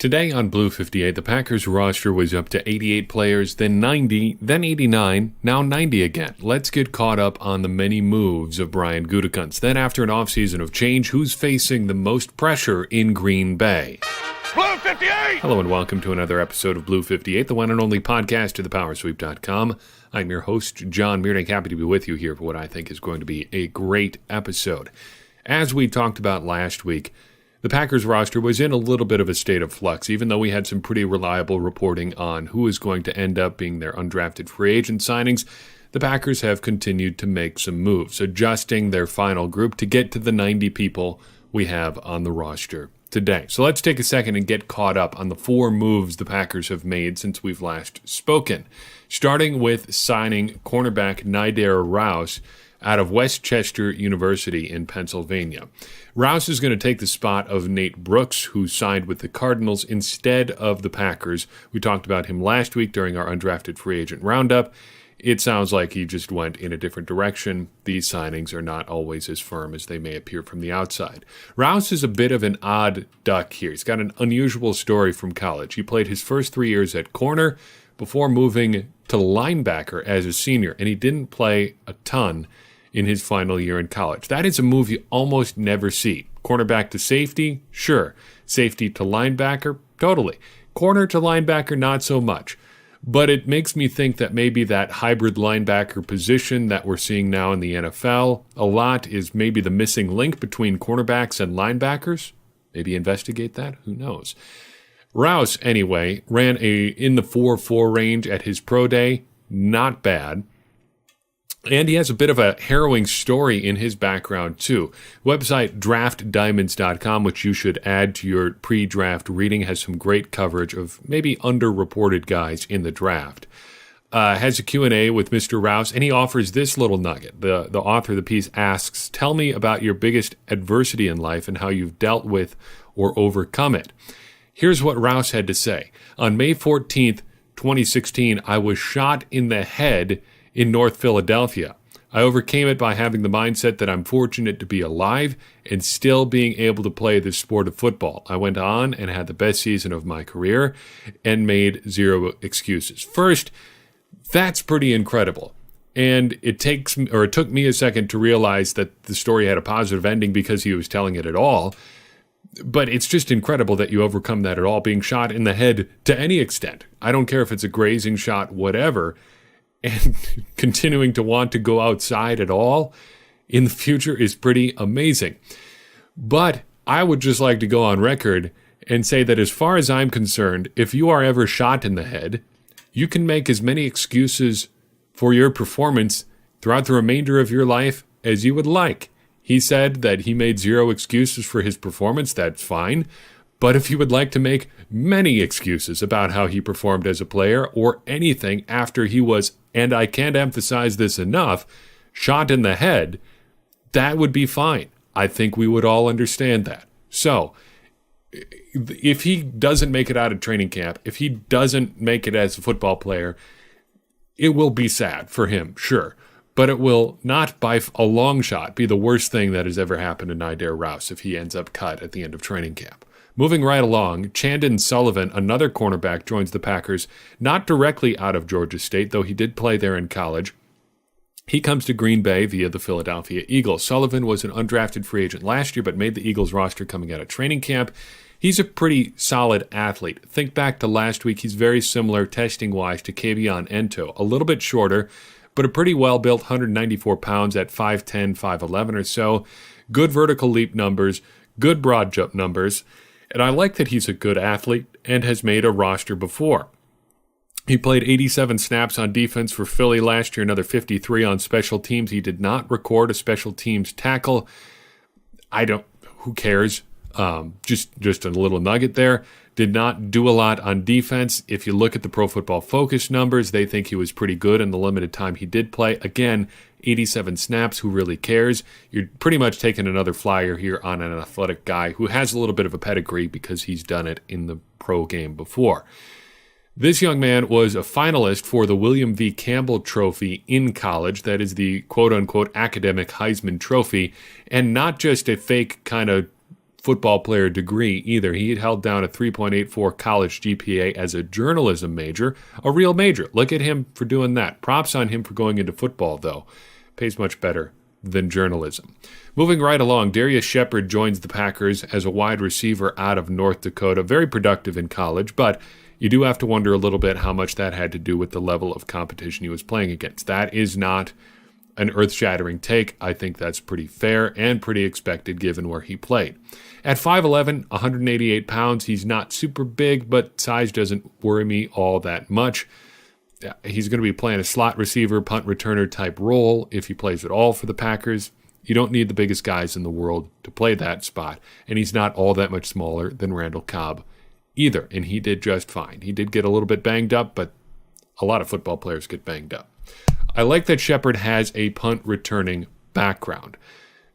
Today on Blue 58, the Packers roster was up to 88 players, then 90, then 89, now 90 again. Let's get caught up on the many moves of Brian Gutekunst. Then after an offseason of change, who's facing the most pressure in Green Bay? Blue 58! Hello and welcome to another episode of Blue 58, the one and only podcast of thepowersweep.com. I'm your host, Jon Meerdink, happy to be with you here for what I think is going to be a great episode. As we talked about last week, the Packers roster was in a little bit of a state of flux, even though we had some pretty reliable reporting on who is going to end up being their undrafted free agent signings. The Packers have continued to make some moves, adjusting their final group to get to the 90 people we have on the roster today. So let's take a second and get caught up on the four moves the Packers have made since we've last spoken, starting with signing cornerback Rouse out of Westchester University in Pennsylvania. Rouse is going to take the spot of Nate Brooks, who signed with the Cardinals instead of the Packers. We talked about him last week during our undrafted free agent roundup. It sounds like he just went in a different direction. These signings are not always as firm as they may appear from the outside. Rouse is a bit of an odd duck here. He's got an unusual story from college. He played his first 3 years at corner before moving to linebacker as a senior, and he didn't play a ton in his final year in college. That is a move you almost never see. Cornerback to safety, sure. Safety to linebacker, totally. Corner to linebacker, not so much. But it makes me think that maybe that hybrid linebacker position that we're seeing now in the NFL a lot is maybe the missing link between cornerbacks and linebackers. Maybe investigate that, who knows. Rouse, anyway, ran in the 4.4 range at his pro day. Not bad. And he has a bit of a harrowing story in his background, too. Website draftdiamonds.com, which you should add to your pre-draft reading, has some great coverage of maybe underreported guys in the draft. Has a Q&A with Mr. Rouse, and he offers this little nugget. The author of the piece asks, "Tell me about your biggest adversity in life and how you've dealt with or overcome it." Here's what Rouse had to say. "On May 14th, 2016, I was shot in the head in North Philadelphia. I overcame it by having the mindset that I'm fortunate to be alive and still being able to play this sport of football. I went on and had the best season of my career and made zero excuses." First, that's pretty incredible. And it took me a second to realize that the story had a positive ending because he was telling it at all. But it's just incredible that you overcome that at all, being shot in the head to any extent. I don't care if it's a grazing shot, whatever. And continuing to want to go outside at all in the future is pretty amazing. But I would just like to go on record and say that as far as I'm concerned, if you are ever shot in the head, you can make as many excuses for your performance throughout the remainder of your life as you would like. He said that he made zero excuses for his performance. That's fine. But if you would like to make many excuses about how he performed as a player or anything after he was, and I can't emphasize this enough, shot in the head, that would be fine. I think we would all understand that. So, if he doesn't make it out of training camp, if he doesn't make it as a football player, it will be sad for him, sure. But it will not by a long shot be the worst thing that has ever happened to Rouse if he ends up cut at the end of training camp. Moving right along, Chandon Sullivan, another cornerback, joins the Packers, not directly out of Georgia State, though he did play there in college. He comes to Green Bay via the Philadelphia Eagles. Sullivan was an undrafted free agent last year, but made the Eagles roster coming out of training camp. He's a pretty solid athlete. Think back to last week, he's very similar testing-wise to Kavion Ento, a little bit shorter, but a pretty well-built 194 pounds at 5'10", 5'11 or so. Good vertical leap numbers, good broad jump numbers. And I like that he's a good athlete and has made a roster before. He played 87 snaps on defense for Philly last year, another 53 on special teams. He did not record a special teams tackle. Who cares? Just a little nugget there. Did not do a lot on defense. If you look at the Pro Football Focus numbers, they think he was pretty good in the limited time he did play. Again, 87 snaps, who really cares? You're pretty much taking another flyer here on an athletic guy who has a little bit of a pedigree because he's done it in the pro game before. This young man was a finalist for the William V. Campbell Trophy in college. That is the quote-unquote academic Heisman Trophy, and not just a fake kind of football player degree either. He had held down a 3.84 college GPA as a journalism major, a real major. Look at him for doing that. Props on him for going into football, though. Pays much better than journalism. Moving right along, Darius Shepard joins the Packers as a wide receiver out of North Dakota. Very productive in college, but you do have to wonder a little bit how much that had to do with the level of competition he was playing against. That is not an earth-shattering take. I think that's pretty fair and pretty expected given where he played. At 5'11", 188 pounds, he's not super big, but size doesn't worry me all that much. He's going to be playing a slot receiver, punt returner type role if he plays at all for the Packers. You don't need the biggest guys in the world to play that spot, and he's not all that much smaller than Randall Cobb either, and he did just fine. He did get a little bit banged up, but a lot of football players get banged up. I like that Shepard has a punt returning background.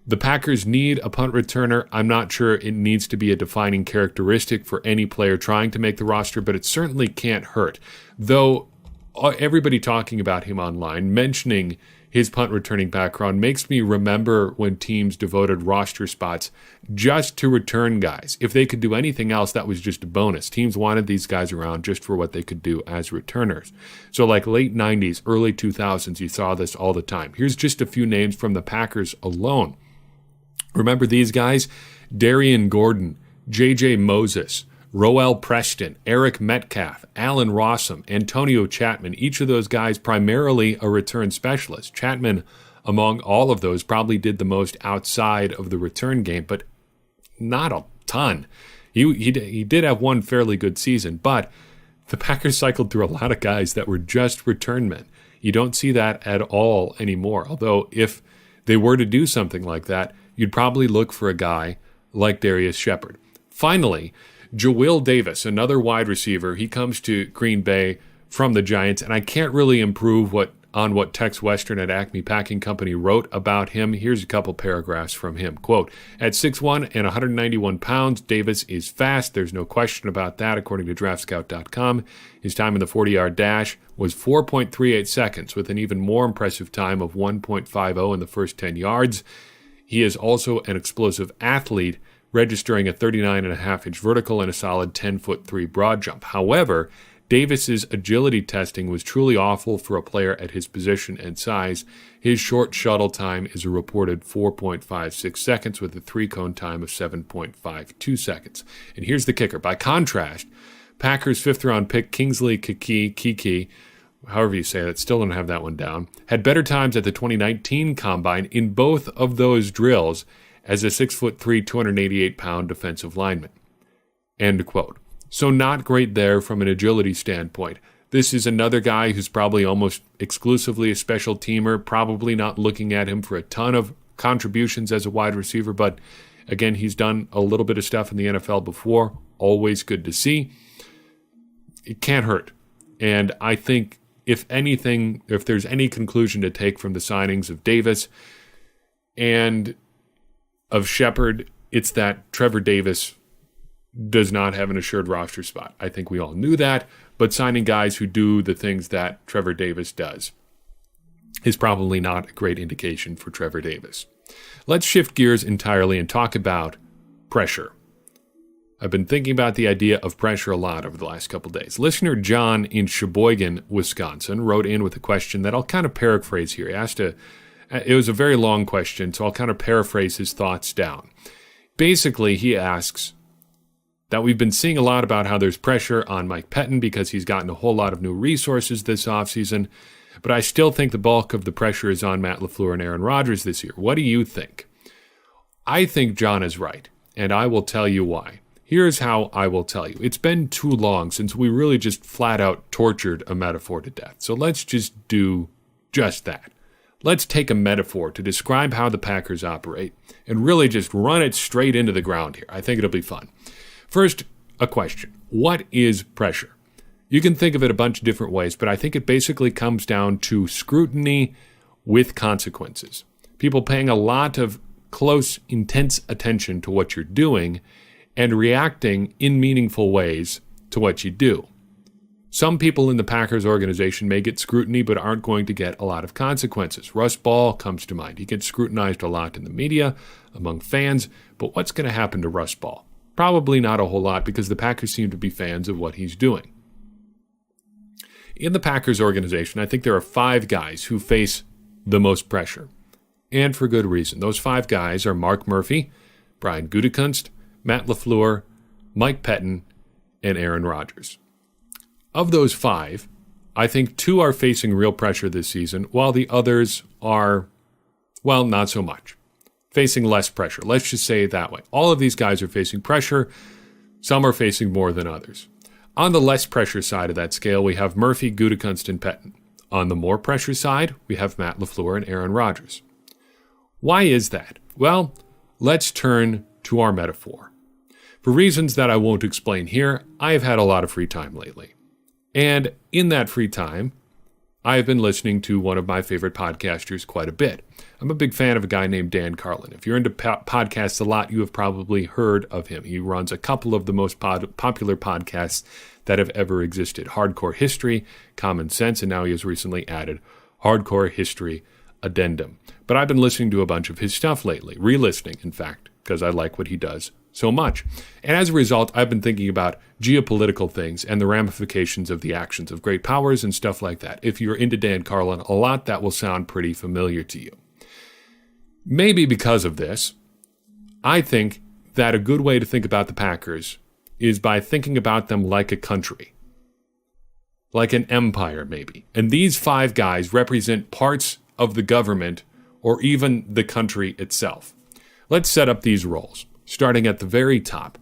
The Packers need a punt returner. I'm not sure it needs to be a defining characteristic for any player trying to make the roster, but it certainly can't hurt. Though everybody talking about him online, mentioning his punt returning background, makes me remember when teams devoted roster spots just to return guys. If they could do anything else, that was just a bonus. Teams wanted these guys around just for what they could do as returners. So like late 90s, early 2000s, you saw this all the time. Here's just a few names from the Packers alone. Remember these guys? Darian Gordon, J.J. Moses, Roel Preston, Eric Metcalf, Allen Rossum, Antonio Chapman, each of those guys primarily a return specialist. Chapman, among all of those, probably did the most outside of the return game, but not a ton. He did have one fairly good season, but the Packers cycled through a lot of guys that were just return men. You don't see that at all anymore, although if they were to do something like that, you'd probably look for a guy like Darius Shepard. Finally, Joelle Davis, another wide receiver. He comes to Green Bay from the Giants, and I can't really improve on what Tex Western at Acme Packing Company wrote about him. Here's a couple paragraphs from him. Quote, at 6'1" and 191 pounds, Davis is fast. There's no question about that, according to DraftScout.com. His time in the 40-yard dash was 4.38 seconds, with an even more impressive time of 1.50 in the first 10 yards. He is also an explosive athlete, registering a 39.5-inch vertical and a solid 10'3" broad jump. However, Davis's agility testing was truly awful for a player at his position and size. His short shuttle time is a reported 4.56 seconds with a three-cone time of 7.52 seconds. And here's the kicker. By contrast, Packers' fifth-round pick Kingsley Kiki, however you say it, still don't have that one down, had better times at the 2019 Combine in both of those drills as a 6'3", 288-pound defensive lineman. End quote. So not great there from an agility standpoint. This is another guy who's probably almost exclusively a special teamer, probably not looking at him for a ton of contributions as a wide receiver, but again, he's done a little bit of stuff in the NFL before. Always good to see. It can't hurt. And I think, if anything, if there's any conclusion to take from the signings of Davis and of Shepard, it's that Trevor Davis does not have an assured roster spot. I think we all knew that, but signing guys who do the things that Trevor Davis does is probably not a great indication for Trevor Davis. Let's shift gears entirely and talk about pressure. I've been thinking about the idea of pressure a lot over the last couple days. Listener John in Sheboygan, Wisconsin, wrote in with a question that I'll kind of paraphrase here. It was a very long question, so I'll kind of paraphrase his thoughts down. Basically, he asks that we've been seeing a lot about how there's pressure on Mike Pettine because he's gotten a whole lot of new resources this offseason, but I still think the bulk of the pressure is on Matt LaFleur and Aaron Rodgers this year. What do you think? I think John is right, and I will tell you why. Here's how I will tell you. It's been too long since we really just flat out tortured a metaphor to death, so let's just do just that. Let's take a metaphor to describe how the Packers operate and really just run it straight into the ground here. I think it'll be fun. First, a question. What is pressure? You can think of it a bunch of different ways, but I think it basically comes down to scrutiny with consequences. People paying a lot of close, intense attention to what you're doing and reacting in meaningful ways to what you do. Some people in the Packers organization may get scrutiny but aren't going to get a lot of consequences. Russ Ball comes to mind. He gets scrutinized a lot in the media, among fans, but what's going to happen to Russ Ball? Probably not a whole lot because the Packers seem to be fans of what he's doing. In the Packers organization, I think there are 5 guys who face the most pressure, and for good reason. Those 5 guys are Mark Murphy, Brian Gutekunst, Matt LaFleur, Mike Pettine, and Aaron Rodgers. Of those 5, I think 2 are facing real pressure this season, while the others are, well, not so much. Facing less pressure. Let's just say it that way. All of these guys are facing pressure. Some are facing more than others. On the less pressure side of that scale, we have Murphy, Gutekunst, and Pettine. On the more pressure side, we have Matt LaFleur and Aaron Rodgers. Why is that? Well, let's turn to our metaphor. For reasons that I won't explain here, I have had a lot of free time lately. And in that free time, I have been listening to one of my favorite podcasters quite a bit. I'm a big fan of a guy named Dan Carlin. If you're into podcasts a lot, you have probably heard of him. He runs a couple of the most popular podcasts that have ever existed. Hardcore History, Common Sense, and now he has recently added Hardcore History Addendum. But I've been listening to a bunch of his stuff lately, re-listening, in fact, because I like what he does so much. And as a result, I've been thinking about geopolitical things and the ramifications of the actions of great powers and stuff like that. If you're into Dan Carlin a lot, that will sound pretty familiar to you. Maybe because of this, I think that a good way to think about the Packers is by thinking about them like a country, like an empire maybe. And these 5 guys represent parts of the government or even the country itself. Let's set up these roles. Starting at the very top.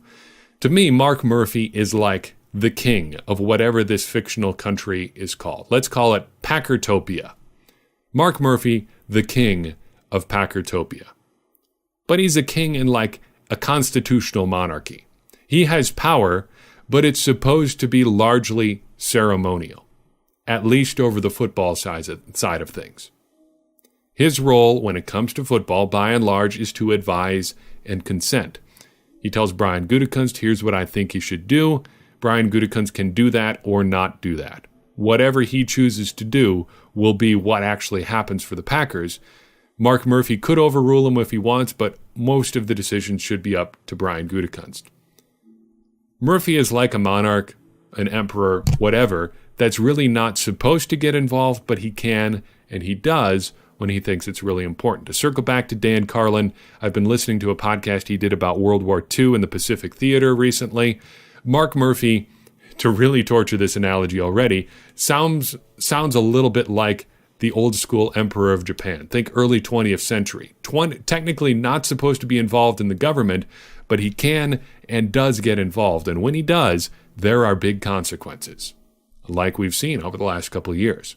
To me, Mark Murphy is like the king of whatever this fictional country is called. Let's call it Packertopia. Mark Murphy, the king of Packertopia. But he's a king in like a constitutional monarchy. He has power, but it's supposed to be largely ceremonial, at least over the football side of things. His role when it comes to football, by and large, is to advise and consent. He tells Brian Gutekunst, here's what I think you should do. Brian Gutekunst can do that or not do that. Whatever he chooses to do will be what actually happens for the Packers. Mark Murphy could overrule him if he wants, but most of the decisions should be up to Brian Gutekunst. Murphy is like a monarch, an emperor, whatever, that's really not supposed to get involved, but he can, and he does, when he thinks it's really important. To circle back to Dan Carlin, I've been listening to a podcast he did about World War II and the Pacific Theater recently. Mark Murphy, to really torture this analogy already, sounds a little bit like the old school emperor of Japan. Think early 20th century. Technically not supposed to be involved in the government, but he can and does get involved. And when he does, there are big consequences, like we've seen over the last couple of years.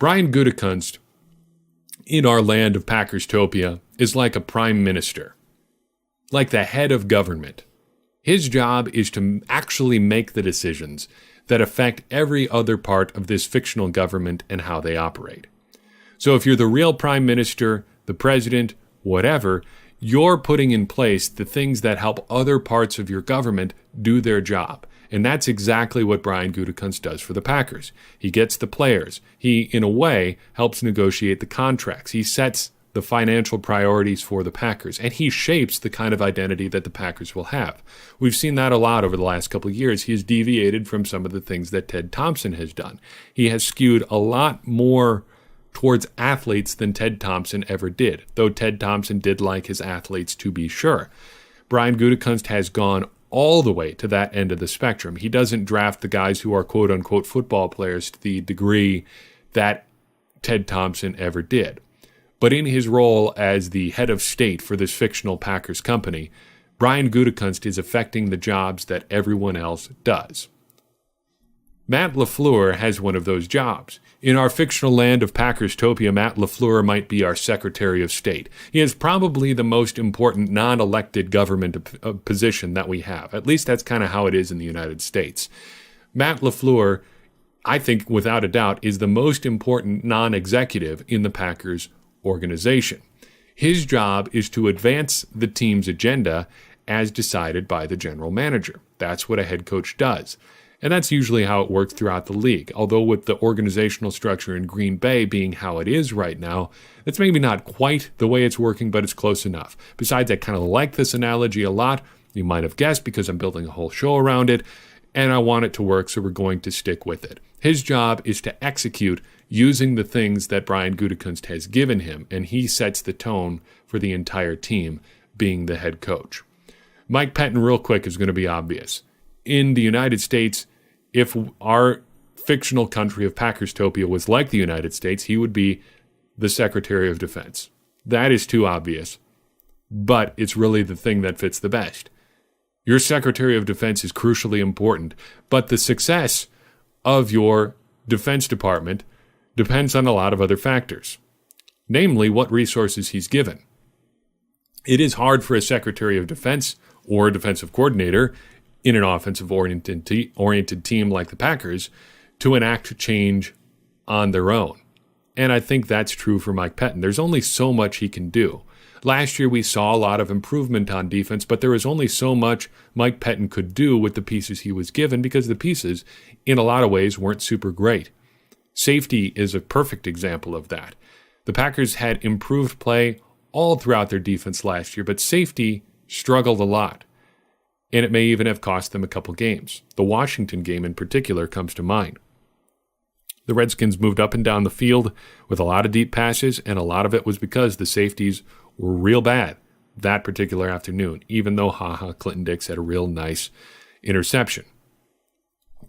Brian Gutekunst, in our land of Packerstopia, is like a prime minister, like the head of government. His job is to actually make the decisions that affect every other part of this fictional government and how they operate. So if you're the real prime minister, the president, whatever, you're putting in place the things that help other parts of your government do their job. And that's exactly what Brian Gutekunst does for the Packers. He gets the players. He, in a way, helps negotiate the contracts. He sets the financial priorities for the Packers, and he shapes the kind of identity that the Packers will have. We've seen that a lot over the last couple of years. He has deviated from some of the things that Ted Thompson has done. He has skewed a lot more towards athletes than Ted Thompson ever did, though Ted Thompson did like his athletes, to be sure. Brian Gutekunst has gone all the way to that end of the spectrum. He doesn't draft the guys who are quote-unquote football players to the degree that Ted Thompson ever did. But in his role as the head of state for this fictional Packers company, Brian Gutekunst is affecting the jobs that everyone else does. Matt LaFleur has one of those jobs. In our fictional land of Packerstopia, Matt LaFleur might be our Secretary of State. He is probably the most important non-elected government position that we have. At least that's kind of how it is in the United States. Matt LaFleur, I think without a doubt, is the most important non-executive in the Packers organization. His job is to advance the team's agenda as decided by the general manager. That's what a head coach does. And that's usually how it works throughout the league. Although with the organizational structure in Green Bay being how it is right now, it's maybe not quite the way it's working, but it's close enough. Besides, I kind of like this analogy a lot. You might have guessed because I'm building a whole show around it, and I want it to work, so we're going to stick with it. His job is to execute using the things that Brian Gutekunst has given him, and he sets the tone for the entire team, being the head coach. Mike Pettine, real quick, is going to be obvious. In the United States, if our fictional country of Packerstopia was like the United States, he would be the Secretary of Defense. That is too obvious, but it's really the thing that fits the best. Your Secretary of Defense is crucially important, but the success of your Defense Department depends on a lot of other factors, namely what resources he's given. It is hard for a Secretary of Defense or a defensive coordinator in an offensive-oriented team like the Packers to enact change on their own. And I think that's true for Mike Pettine. There's only so much he can do. Last year we saw a lot of improvement on defense, but there was only so much Mike Pettine could do with the pieces he was given because the pieces, in a lot of ways, weren't super great. Safety is a perfect example of that. The Packers had improved play all throughout their defense last year, but safety struggled a lot. And it may even have cost them a couple games. The Washington game in particular comes to mind. The Redskins moved up and down the field with a lot of deep passes, and a lot of it was because the safeties were real bad that particular afternoon, even though Clinton Dix had a real nice interception.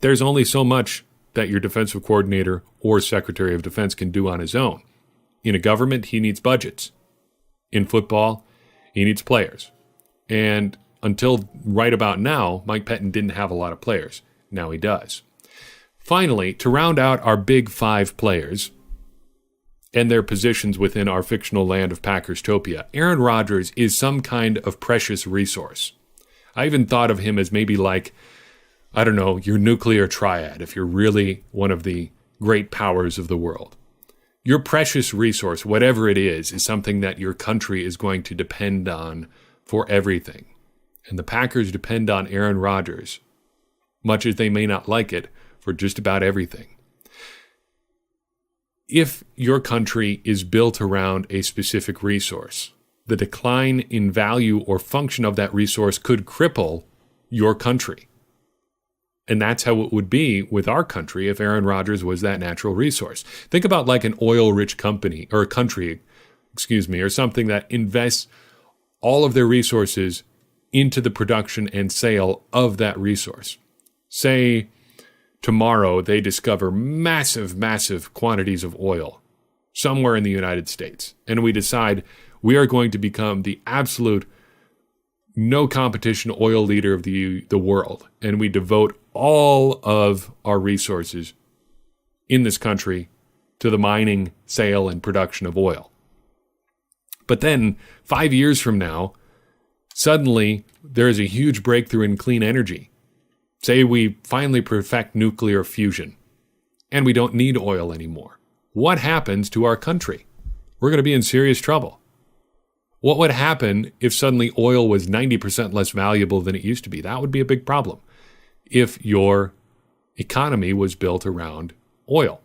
There's only so much that your defensive coordinator or Secretary of Defense can do on his own. In a government, he needs budgets. In football, he needs players. And until right about now, Mike Pettine didn't have a lot of players. Now he does. Finally, to round out our big five players and their positions within our fictional land of Packerstopia, Aaron Rodgers is some kind of precious resource. I even thought of him as maybe like, I don't know, your nuclear triad, if you're really one of the great powers of the world. Your precious resource, whatever it is something that your country is going to depend on for everything. And the Packers depend on Aaron Rodgers, much as they may not like it, for just about everything. If your country is built around a specific resource, the decline in value or function of that resource could cripple your country. And that's how it would be with our country if Aaron Rodgers was that natural resource. Think about like an oil-rich company or country, or something that invests all of their resources into the production and sale of that resource. Say tomorrow they discover massive quantities of oil somewhere in the United States, and we decide we are going to become the absolute no competition oil leader of the world, and we devote all of our resources in this country to the mining, sale, and production of oil. But then 5 years from now, suddenly there is a huge breakthrough in clean energy. Say we finally perfect nuclear fusion and we don't need oil anymore. What happens to our country? We're going to be in serious trouble. What would happen if suddenly oil was 90% less valuable than it used to be? That would be a big problem if your economy was built around oil.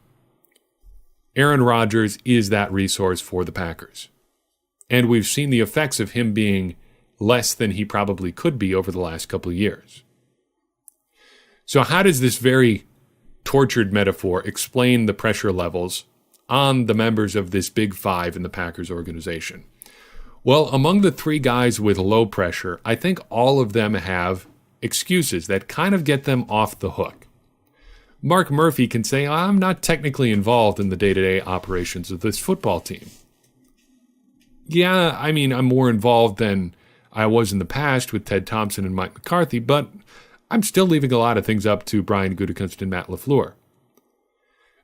Aaron Rodgers is that resource for the Packers. And we've seen the effects of him being less than he probably could be over the last couple of years. So how does this very tortured metaphor explain the pressure levels on the members of this big five in the Packers organization? Well, among the three guys with low pressure, I think all of them have excuses that kind of get them off the hook. Mark Murphy can say, I'm not technically involved in the day-to-day operations of this football team. Yeah, I mean, I'm more involved than I was in the past with Ted Thompson and Mike McCarthy, but I'm still leaving a lot of things up to Brian Gutekunst and Matt LaFleur.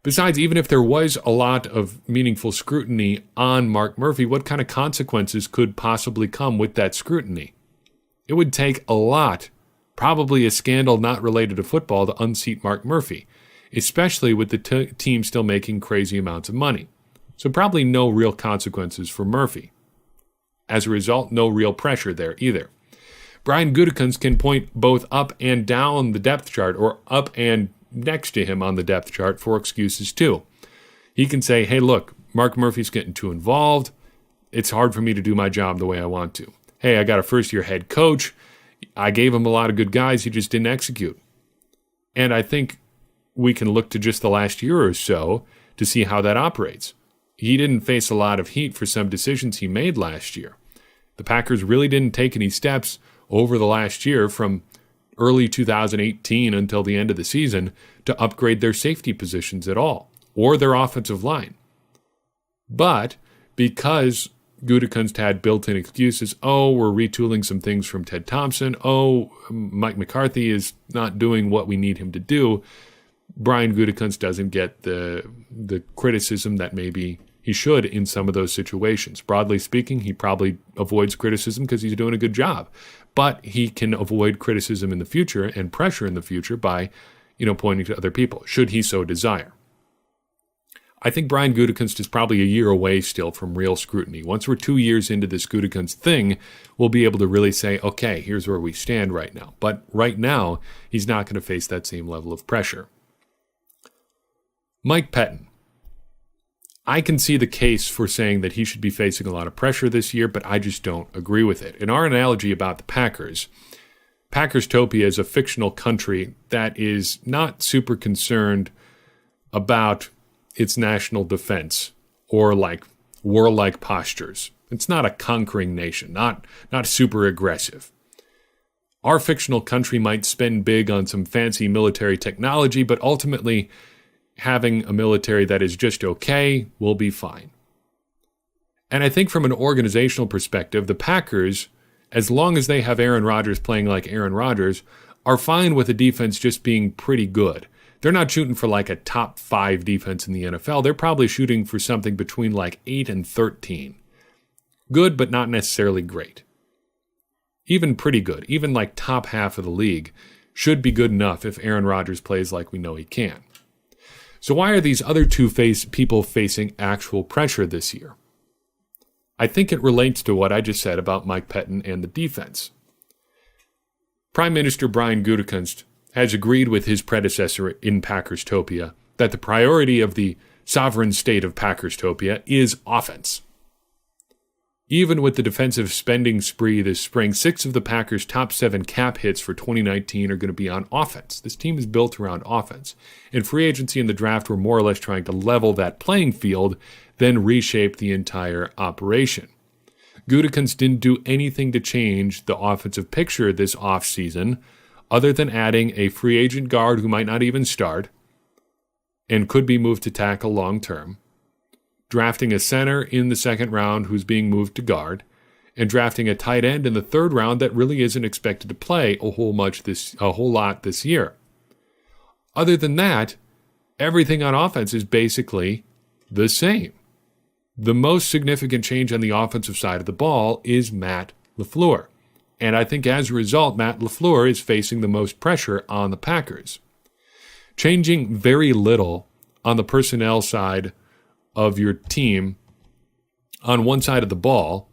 Besides, even if there was a lot of meaningful scrutiny on Mark Murphy, what kind of consequences could possibly come with that scrutiny? It would take a lot, probably a scandal not related to football, to unseat Mark Murphy, especially with the team still making crazy amounts of money. So probably no real consequences for Murphy. As a result, no real pressure there either. Brian Gutekunst can point both up and down the depth chart, or up and next to him on the depth chart, for excuses too. He can say, hey, look, Mark Murphy's getting too involved. It's hard for me to do my job the way I want to. Hey, I got a first-year head coach. I gave him a lot of good guys. He just didn't execute. And I think we can look to just the last year or so to see how that operates. He didn't face a lot of heat for some decisions he made last year. The Packers really didn't take any steps over the last year from early 2018 until the end of the season to upgrade their safety positions at all, or their offensive line. But because Gutekunst had built-in excuses, we're retooling some things from Ted Thompson, Mike McCarthy is not doing what we need him to do, Brian Gutekunst doesn't get the criticism that maybe he should in some of those situations. Broadly speaking, he probably avoids criticism because he's doing a good job. But he can avoid criticism in the future and pressure in the future by, pointing to other people, should he so desire. I think Brian Gutekunst is probably a year away still from real scrutiny. Once we're 2 years into this Gutekunst thing, we'll be able to really say, okay, here's where we stand right now. But right now, he's not going to face that same level of pressure. Mike Pettine. I can see the case for saying that he should be facing a lot of pressure this year, but I just don't agree with it. In our analogy about the Packers, Packerstopia is a fictional country that is not super concerned about its national defense or like warlike postures. It's not a conquering nation, not super aggressive. Our fictional country might spend big on some fancy military technology, but ultimately having a military that is just okay will be fine. And I think from an organizational perspective, the Packers, as long as they have Aaron Rodgers playing like Aaron Rodgers, are fine with the defense just being pretty good. They're not shooting for like a top 5 defense in the NFL. They're probably shooting for something between like 8 and 13. Good, but not necessarily great. Even pretty good, even like top half of the league, should be good enough if Aaron Rodgers plays like we know he can. So why are these other two people facing actual pressure this year? I think it relates to what I just said about Mike Pettine and the defense. Prime Minister Brian Gutekunst has agreed with his predecessor in Packerstopia that the priority of the sovereign state of Packerstopia is offense. Even with the defensive spending spree this spring, 6 of the Packers' top 7 cap hits for 2019 are going to be on offense. This team is built around offense. And free agency and the draft were more or less trying to level that playing field, then reshape the entire operation. Gutekunst didn't do anything to change the offensive picture this offseason, other than adding a free agent guard who might not even start and could be moved to tackle long term, drafting a center in the second round who's being moved to guard, and drafting a tight end in the third round that really isn't expected to play a whole lot this year. Other than that, everything on offense is basically the same. The most significant change on the offensive side of the ball is Matt LaFleur. And I think as a result, Matt LaFleur is facing the most pressure on the Packers. Changing very little on the personnel side of your team on one side of the ball,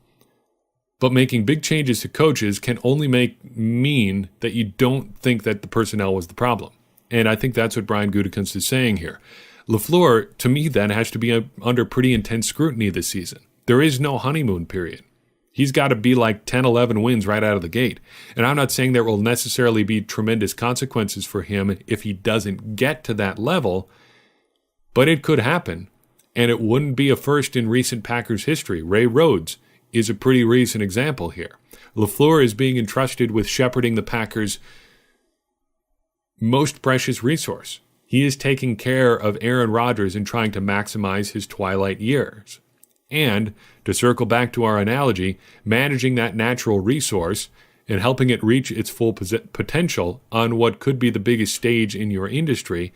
but making big changes to coaches can only mean that you don't think that the personnel was the problem. And I think that's what Brian Gutekunst is saying here. LaFleur, to me, then, has to be under pretty intense scrutiny this season. There is no honeymoon period. He's got to be like 10, 11 wins right out of the gate. And I'm not saying there will necessarily be tremendous consequences for him if he doesn't get to that level, but it could happen. And it wouldn't be a first in recent Packers history. Ray Rhodes is a pretty recent example here. LaFleur is being entrusted with shepherding the Packers' most precious resource. He is taking care of Aaron Rodgers and trying to maximize his twilight years. And, to circle back to our analogy, managing that natural resource and helping it reach its full potential on what could be the biggest stage in your industry,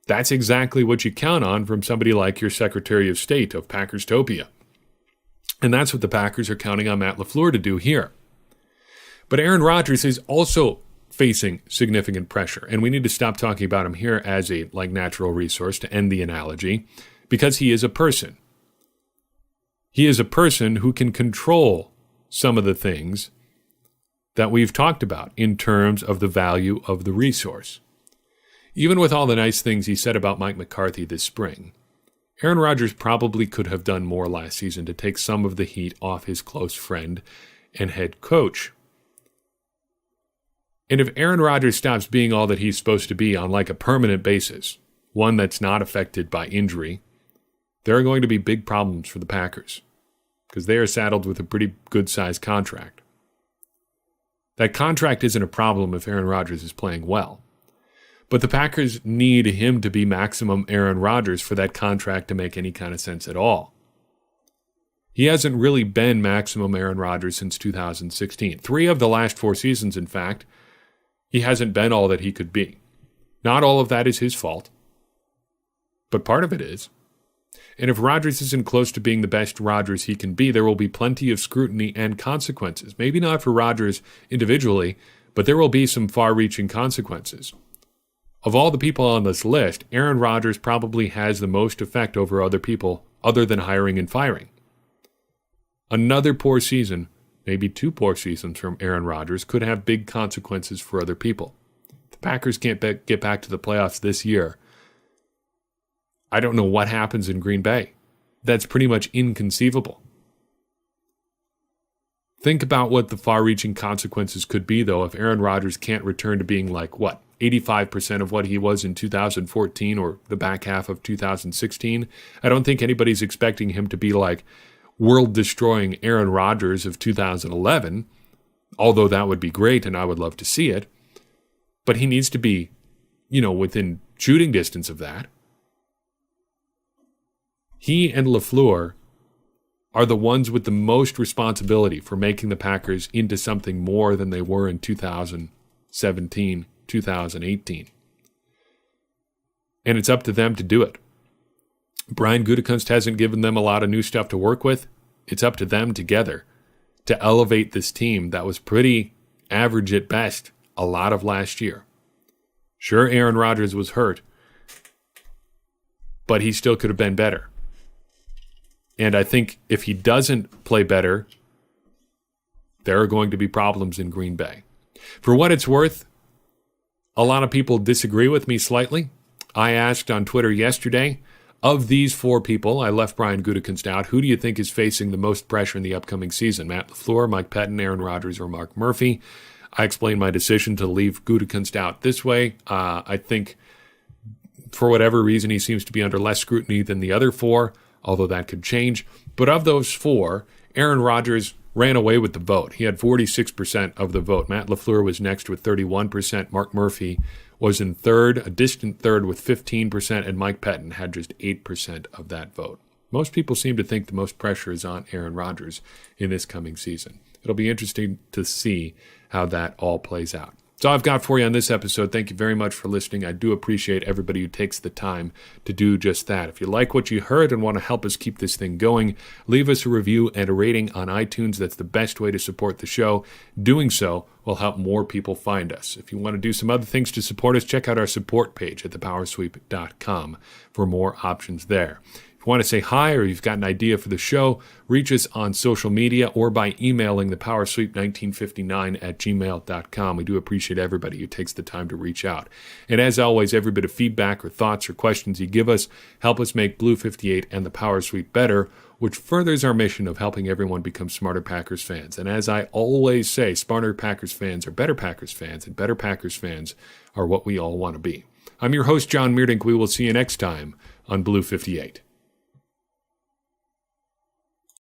that's exactly what you count on from somebody like your Secretary of State of Packerstopia. And that's what the Packers are counting on Matt LaFleur to do here. But Aaron Rodgers is also facing significant pressure, and we need to stop talking about him here as a natural resource to end the analogy, because he is a person. He is a person who can control some of the things that we've talked about in terms of the value of the resource. Even with all the nice things he said about Mike McCarthy this spring, Aaron Rodgers probably could have done more last season to take some of the heat off his close friend and head coach. And if Aaron Rodgers stops being all that he's supposed to be on like a permanent basis, one that's not affected by injury, there are going to be big problems for the Packers because they are saddled with a pretty good-sized contract. That contract isn't a problem if Aaron Rodgers is playing well. But the Packers need him to be maximum Aaron Rodgers for that contract to make any kind of sense at all. He hasn't really been maximum Aaron Rodgers since 2016. 3 of the last 4 seasons, in fact, he hasn't been all that he could be. Not all of that is his fault, but part of it is. And if Rodgers isn't close to being the best Rodgers he can be, there will be plenty of scrutiny and consequences. Maybe not for Rodgers individually, but there will be some far-reaching consequences. Of all the people on this list, Aaron Rodgers probably has the most effect over other people other than hiring and firing. Another poor season, maybe 2 poor seasons from Aaron Rodgers, could have big consequences for other people. If the Packers can't get back to the playoffs this year, I don't know what happens in Green Bay. That's pretty much inconceivable. Think about what the far-reaching consequences could be, though, if Aaron Rodgers can't return to being like, 85% of what he was in 2014 or the back half of 2016? I don't think anybody's expecting him to be like world-destroying Aaron Rodgers of 2011, although that would be great and I would love to see it. But he needs to be, within shooting distance of that. He and LaFleur are the ones with the most responsibility for making the Packers into something more than they were in 2017, 2018. And it's up to them to do it. Brian Gutekunst hasn't given them a lot of new stuff to work with. It's up to them together to elevate this team that was pretty average at best a lot of last year. Sure, Aaron Rodgers was hurt, but he still could have been better. And I think if he doesn't play better, there are going to be problems in Green Bay. For what it's worth, a lot of people disagree with me slightly. I asked on Twitter yesterday, of these 4 people, I left Brian Gutekunst out, who do you think is facing the most pressure in the upcoming season? Matt LaFleur, Mike Pettine, Aaron Rodgers, or Mark Murphy? I explained my decision to leave Gutekunst out this way. I think for whatever reason, he seems to be under less scrutiny than the other 4, although that could change. But of those 4, Aaron Rodgers ran away with the vote. He had 46% of the vote. Matt LaFleur was next with 31%. Mark Murphy was in third, a distant third with 15%, and Mike Pettine had just 8% of that vote. Most people seem to think the most pressure is on Aaron Rodgers in this coming season. It'll be interesting to see how that all plays out. That's all I've got for you on this episode. Thank you very much for listening. I do appreciate everybody who takes the time to do just that. If you like what you heard and want to help us keep this thing going, leave us a review and a rating on iTunes. That's the best way to support the show. Doing so will help more people find us. If you want to do some other things to support us, check out our support page at thepowersweep.com for more options there. If you want to say hi or you've got an idea for the show, reach us on social media or by emailing thepowersweep1959@gmail.com. We do appreciate everybody who takes the time to reach out. And as always, every bit of feedback or thoughts or questions you give us help us make Blue 58 and the Power Sweep better, which furthers our mission of helping everyone become smarter Packers fans. And as I always say, smarter Packers fans are better Packers fans, and better Packers fans are what we all want to be. I'm your host, Jon Meerdink. We will see you next time on Blue 58.